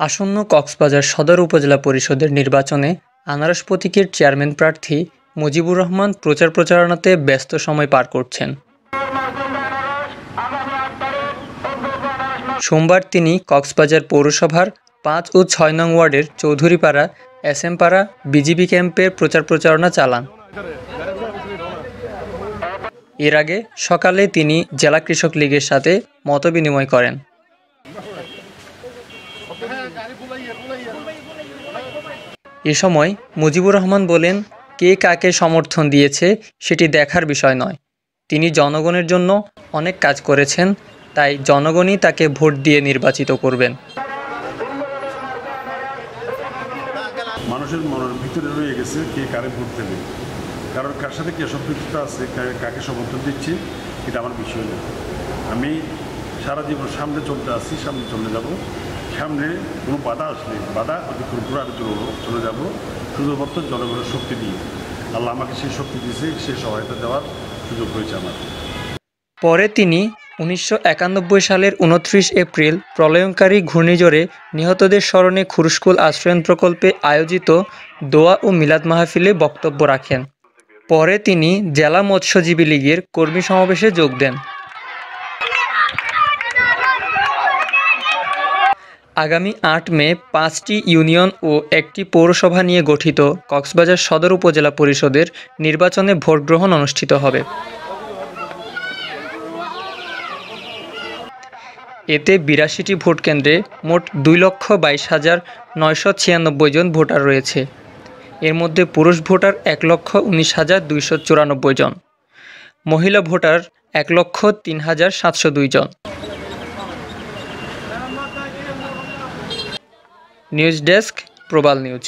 আসন্ন কক্সবাজার সদর উপজেলা পরিষদের নির্বাচনে আনারস প্রতীকের চেয়ারম্যান প্রার্থী মুজিবুর রহমান প্রচার প্রচারণাতে ব্যস্ত সময় পার করছেন। সোমবার তিনি কক্সবাজার পৌরসভার ৫ ও ৬ নং ওয়ার্ডের চৌধুরীপাড়া SM পাড়া বিজিবি ক্যাম্পে প্রচার প্রচারণা চালান। এর আগে সকালে তিনি জেলা কৃষক লীগের সাথে মতবিনিময় করেন। এ সময় মুজিবুর রহমান বলেন, কে কাকে সমর্থন দিয়েছে সেটি দেখার বিষয় নয়। তিনি জনগণের জন্য অনেক কাজ করেছেন, তাই জনগণই তাকে ভোট দিয়ে নির্বাচিত করবেন। মানুষের মনের ভিতরে রয়ে গেছে কে কারে ভোট দেবে, কারণ কার সাথে কে সম্পৃক্ততা আছে, কাকে সমর্থন দিচ্ছে, এটা আমার বিষয় না। আমি সারা জীবন সামনে চলতে আসছি, সামনে চলে যাব। সামনে কোনো বাধা আসলে বাধা অতিক্রম করে আমি চলে যাব শুধুমাত্র জনগণের শক্তি দিয়ে। আল্লাহ আমাকে সেই শক্তি দিয়েছে, সেই সহায়তা দেওয়ার সুযোগ হয়েছে আমার। পরে তিনি ১৯৯১ সালের ২৯ এপ্রিল প্রলয়ঙ্কারী ঘূর্ণিঝড়ে নিহতদের স্মরণে খুরুশকুল আশ্রয়ণ প্রকল্পে আয়োজিত দোয়া ও মিলাদ মাহফিলে বক্তব্য রাখেন। পরে তিনি জেলা মৎস্যজীবী লীগের কর্মী সমাবেশে যোগ দেন। আগামী ৮ মে ৫টি ইউনিয়ন ও একটি পৌরসভা নিয়ে গঠিত কক্সবাজার সদর উপজেলা পরিষদের নির্বাচনে ভোট গ্রহণ অনুষ্ঠিত হবে। এতে ৮২টি ভোট কেন্দ্রে মোট ২,২২,৯৯৬ জন ভোটার রয়েছে। এর মধ্যে পুরুষ ভোটার ১,১৯,২৯৪ জন, মহিলা ভোটার ১,০৩,৭০২ জন। নিউজ ডেস্ক, প্রবাল নিউজ।